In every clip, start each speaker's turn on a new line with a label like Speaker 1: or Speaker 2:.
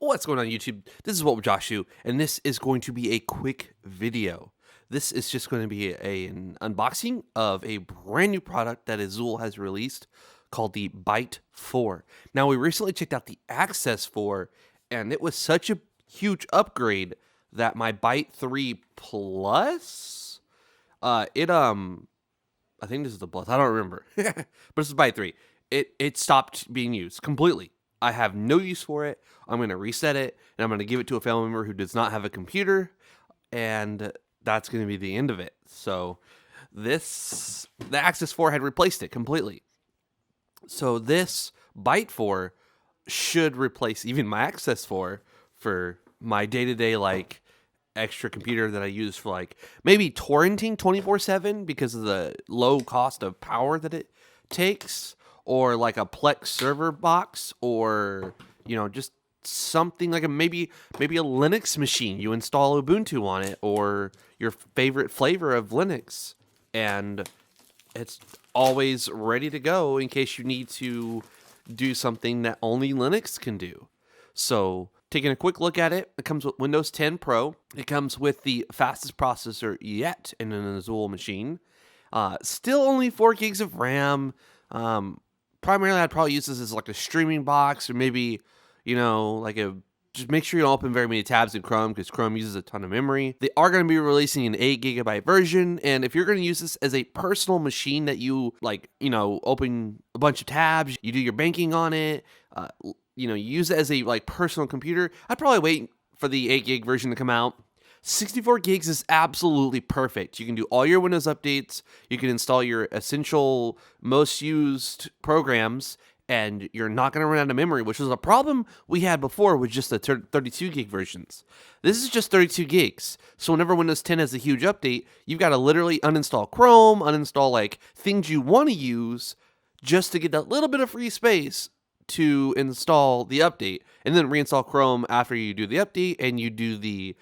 Speaker 1: What's going on YouTube? This is What Would Josh Do, and this is going to be a quick video. This is just going to be an unboxing of a brand new product that Azulle has released called the Byte 4. Now, we recently checked out the Access 4, and it was such a huge upgrade that my Byte 3 Plus, I think this is the Plus, I don't remember, but this is Byte 3. It stopped being used completely. I have no use for it. I'm going to reset it, and I'm going to give it to a family member who does not have a computer, and that's going to be the end of it. So the Access 4 had replaced it completely. So this Byte 4 should replace even my Access 4 for my day-to-day, like, extra computer that I use for, like, maybe torrenting 24/7 because of the low cost of power that it takes, or like a Plex server box, or, you know, just something like maybe a Linux machine. You install Ubuntu on it, or your favorite flavor of Linux, and it's always ready to go in case you need to do something that only Linux can do. So taking a quick look at it, it comes with Windows 10 Pro. It comes with the fastest processor yet in an Azulle machine. Still only 4 gigs of RAM. Primarily, I'd probably use this as like a streaming box, or maybe, you know, like just make sure you don't open very many tabs in Chrome, because Chrome uses a ton of memory. They are going to be releasing an 8 GB version, and if you're going to use this as a personal machine that you, like, you know, open a bunch of tabs, you do your banking on it, you know, you use it as a, like, personal computer, I'd probably wait for the 8 GB version to come out. 64 gigs is absolutely perfect. You can do all your Windows updates, you can install your essential, most used programs, and you're not going to run out of memory, which was a problem we had before with just the 32 gig versions. This is just 32 gigs. So whenever Windows 10 has a huge update, you've got to literally uninstall Chrome, uninstall, like, things you want to use just to get that little bit of free space to install the update, and then reinstall Chrome after you do the update, and you do the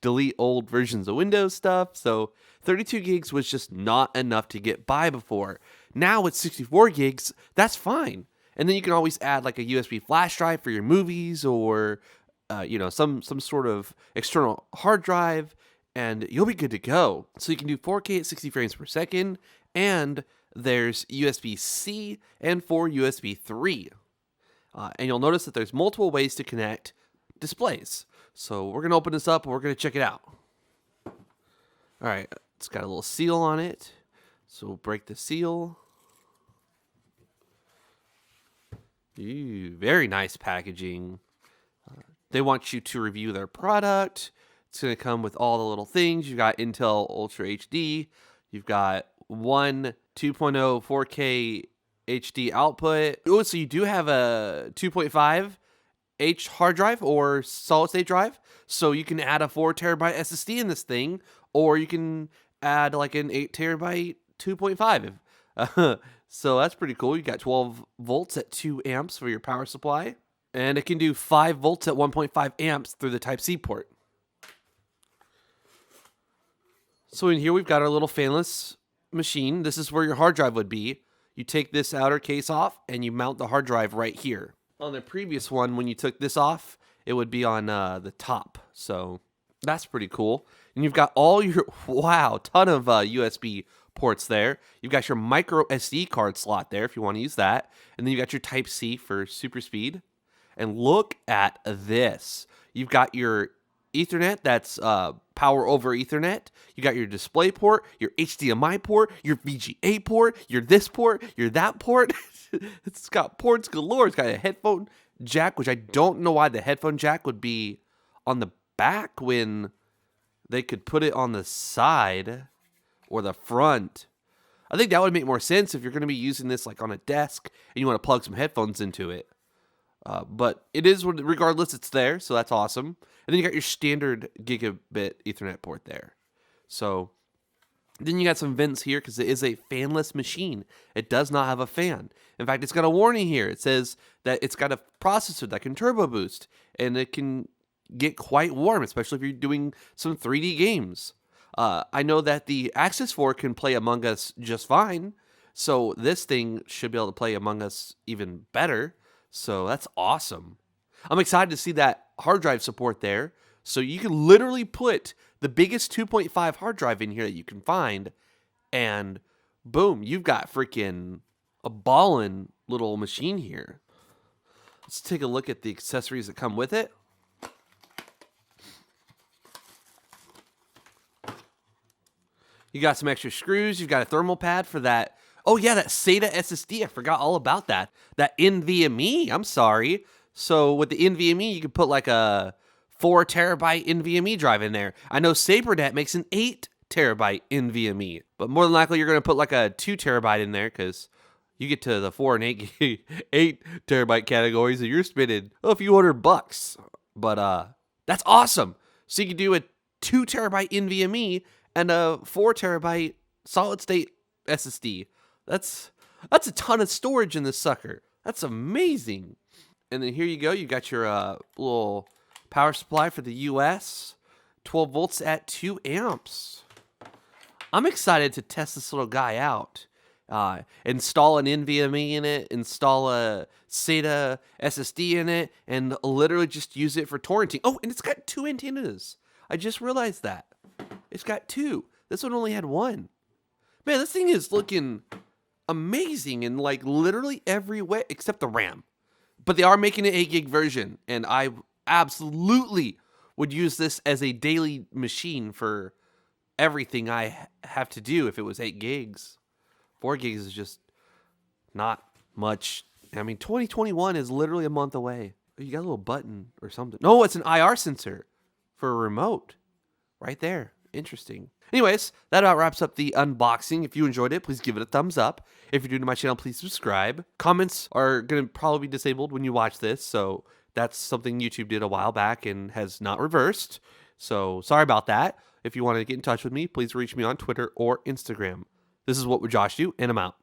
Speaker 1: delete old versions of Windows stuff. So 32 gigs was just not enough to get by before. Now with 64 gigs, that's fine. And then you can always add like a USB flash drive for your movies, or you know, some sort of external hard drive, and you'll be good to go. So you can do 4K at 60 frames per second, and there's USB-C and 4 USB 3. And you'll notice that there's multiple ways to connect displays. So we're going to open this up and we're going to check it out. All right, it's got a little seal on it. So we'll break the seal. Ooh, very nice packaging. They want you to review their product. It's going to come with all the little things. You've got Intel Ultra HD. You've got one 2.0 4K HD output. Oh, so you do have a 2.5 H hard drive or solid state drive. So you can add a 4 terabyte SSD in this thing, or you can add like an 8 terabyte 2.5. So that's pretty cool. You got 12 volts at 2 amps for your power supply, and it can do 5 volts at 1.5 amps through the Type-C port. So in here we've got our little fanless machine. This is where your hard drive would be. You take this outer case off and you mount the hard drive right here. On the previous one, when you took this off, it would be on the top. So that's pretty cool. And you've got all your, wow, ton of USB ports there. You've got your micro SD card slot there if you want to use that. And then you got your Type-C for super speed. And look at this. You've got your Ethernet, that's power over Ethernet. You got your display port, your HDMI port, your VGA port, your this port, your that port. It's got ports galore. It's got a headphone jack, which I don't know why the headphone jack would be on the back when they could put it on the side or the front. I think that would make more sense if you're going to be using this like on a desk and you want to plug some headphones into it. But it is, regardless, it's there, so that's awesome. And then you got your standard gigabit Ethernet port there. So then you got some vents here because it is a fanless machine. It does not have a fan. In fact, it's got a warning here. It says that it's got a processor that can turbo boost, and it can get quite warm, especially if you're doing some 3D games. I know that the Access 4 can play Among Us just fine, so this thing should be able to play Among Us even better. So that's awesome. I'm excited to see that hard drive support there. So you can literally put the biggest 2.5 hard drive in here that you can find, and boom, you've got freaking a ballin' little machine here. Let's take a look at the accessories that come with it. You got some extra screws. You've got a thermal pad for that. Oh yeah, that SATA SSD. I forgot all about that. That NVMe. I'm sorry. So with the NVMe, you can put like a 4 terabyte NVMe drive in there. I know SaberNet makes an 8 terabyte NVMe, but more than likely you're going to put like a 2 terabyte in there because you get to the 4 and 8 terabyte categories and you're spending a few $100. But that's awesome. So you can do a 2 terabyte NVMe and a 4 terabyte solid state SSD. That's a ton of storage in this sucker. That's amazing. And then here you go. You got your little power supply for the US. 12 volts at 2 amps. I'm excited to test this little guy out. Install an NVMe in it, install a SATA SSD in it, and literally just use it for torrenting. Oh, and it's got 2 antennas. I just realized that. It's got 2. This one only had 1. Man, this thing is looking amazing in like literally every way except the RAM. But they are making an 8 gig version, and I absolutely would use this as a daily machine for everything I have to do if it was 8 gigs. 4 gigs is just not much. I mean, 2021 is literally a month away. You got a little button or something. No, it's an IR sensor for a remote. Right there. Interesting. Anyways, that about wraps up the unboxing. If you enjoyed it, please give it a thumbs up. If you're new to my channel, please subscribe. Comments are going to probably be disabled when you watch this, so that's something YouTube did a while back and has not reversed. So sorry about that. If you want to get in touch with me, please reach me on Twitter or Instagram. This is What Would Josh Do, and I'm out.